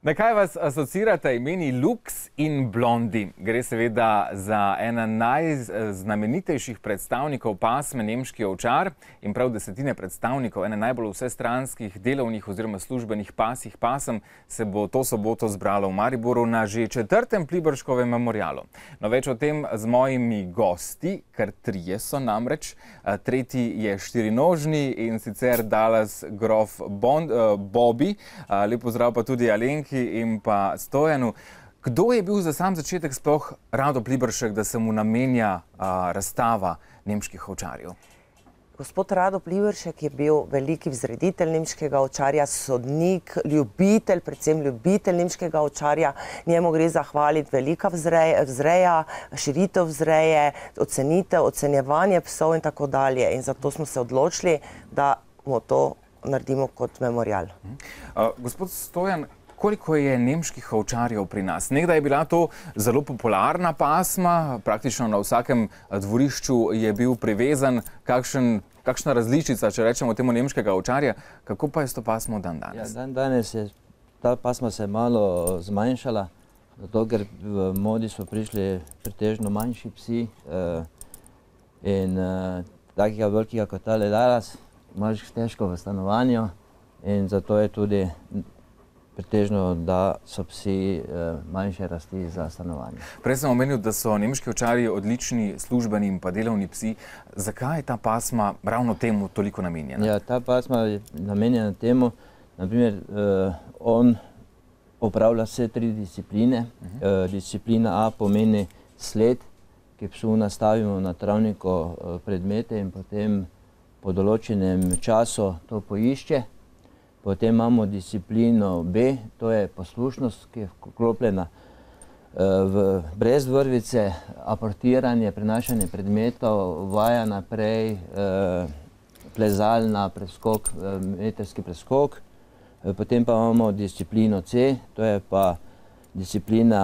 Na kaj vas asocirata imeni Lux in Blondi? Gre seveda za ena najznamenitejših predstavnikov pasme nemški ovčar in prav desetine predstavnikov ene najbolj vsestranskih delovnih oziroma službenih pasjih pasem se bo to soboto zbralo v Mariboru na že 4. Pliberškovem memorialu. No, več o tem z mojimi gosti, kar trije so namreč. Tretji je štirinožni in sicer Dallas grof Bobby. Lep pozdrav pa tudi Alenki in pa Stojanu. Kdo je bil za sam začetek sploh Rado Pliberšek, da se mu namenja razstava nemških ovčarjev? Gospod Rado Pliberšek je bil veliki vzreditelj nemškega ovčarja, sodnik, ljubitelj, predvsem ljubitelj nemškega ovčarja. Njemu gre zahvaliti velika vzreja, širitev vzreje, ocenitev, ocenjevanje psov in tako dalje. In zato smo se odločili, da mu to naredimo kot memorial. Gospod Stojan, koliko je nemških ovčarjev pri nas? Nekdaj je bila to zelo popularna pasma, praktično na vsakem dvorišču je bil privezan kakšna različica, če rečemo temu, nemškega ovčarja. Kako pa je s to pasmo dandanes? Ja, dandanes je ta pasma se malo zmanjšala, zato ker v modi so prišli pretežno manjši psi in takega velikega kot tale Dallas imaš težko v stanovanju in zato je tudi pretežno, da so psi manjše rasti za stanovanje. Prej sem omenil, da so nemški ovčarji odlični službeni in pa delovni psi. Zakaj je ta pasma ravno temu toliko namenjena? Ja, ta pasma je namenjena temu, naprimer, on opravlja vse 3 discipline. Disciplina A pomeni sled, ki psu nastavimo na travniku predmete in potem po določenem času to poišče. Potem imamo disciplino B, to je poslušnost, ki je vklopljena brez vrvice, aportiranje, prenašanje predmetov, vaja naprej, plezalna preskok, metrski preskok. Potem pa imamo disciplino C, to je pa disciplina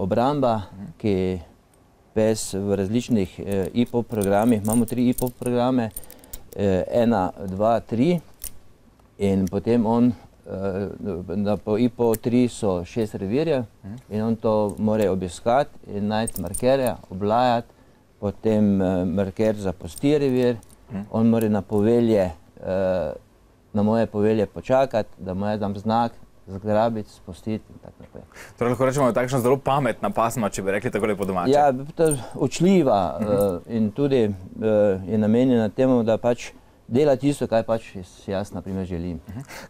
obramba, ki pes v različnih IPOP programih, imamo 3 IPOP programe, 1, 2, 3. In potem on, po IPO3 so 6 revirjev in on to mora obiskati in najti markerja, oblajati, potem marker zapusti revir, on mora na povelje, na moje povelje počakati, da mu dam znak, zgrabiti, spustiti in tako naprej. Torej lahko rečemo, da je takšna zelo pametna pasma, če bi rekli takole po domače. Ja, učljiva in tudi je namenjena temu, da pač dela tisto, kaj pač jaz na primer želim.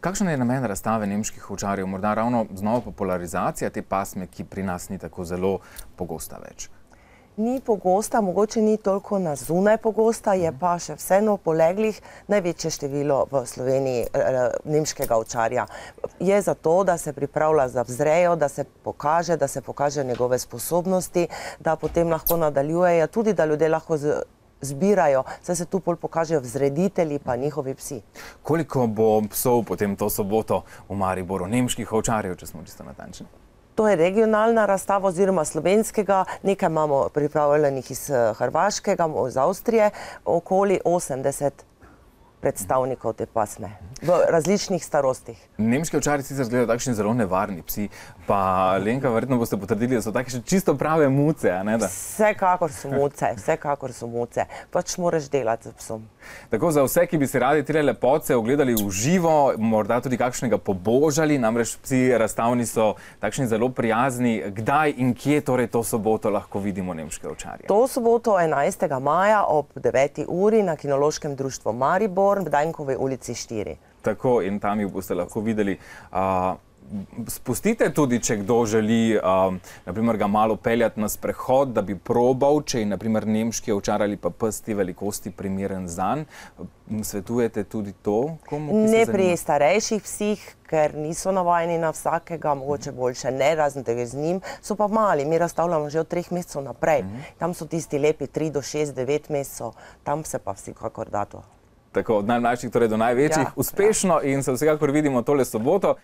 Kakšen je namen razstave nemških ovčarjev? Morda ravno znova popularizacija te pasme, ki pri nas ni tako zelo pogosta več? Ni pogosta, mogoče ni toliko na zunaj pogosta, je pa še vseeno poleglih največje število v Sloveniji nemškega ovčarja. Je zato, da se pripravlja za vzrejo, da se pokaže njegove sposobnosti, da potem lahko nadaljujejo, tudi da ljudje lahko zbirajo, saj se tu pol pokažejo vzreditelji pa njihovi psi. Koliko bo psov potem to soboto v Mariboru, nemških ovčarjev, če smo čisto natančni? To je regionalna razstava oziroma slovenskega, nekaj imamo pripravljenih iz Hrvaškega, iz Avstrije, okoli 80 predstavnikov te pasme v različnih starostih. Nemški ovčarji sicer izgledajo takšni zelo nevarni psi, pa Lenka, verjetno boste potrdili, da so takšne čisto prave muce, a ne da? Vsekakor so muce, pač moraš delati z psom. Tako za vse, ki bi si radi te lepote ogledali v živo, morda tudi kakšnega pobožali, namreč psi razstavni so takšni zelo prijazni. Kdaj in kje torej to soboto lahko vidimo nemške ovčarje? To soboto 11. maja ob 9. uri na Kinološkem društvu Maribor v Dajnkovi ulici 4. Tako, in tam jih boste lahko videli. Spustite tudi, če kdo želi naprimer ga malo peljati na sprehod, da bi probal, če je naprimer nemški ovčar ali pa pes te velikosti primeren zanj. Svetujete tudi to komu, ki se zanima? Ne pri starejših psih, ker niso navajeni na vsakega, mogoče boljše ne, razen tega z njim, so pa mali. Mi razstavljamo že od 3 mesecev naprej. Tam so tisti lepi 3 do 6, 9 mesecev, tam se pa vsekakor da to. Tako, od najmlajših torej do največjih. Uspešno in se vsekakor vidimo tole soboto.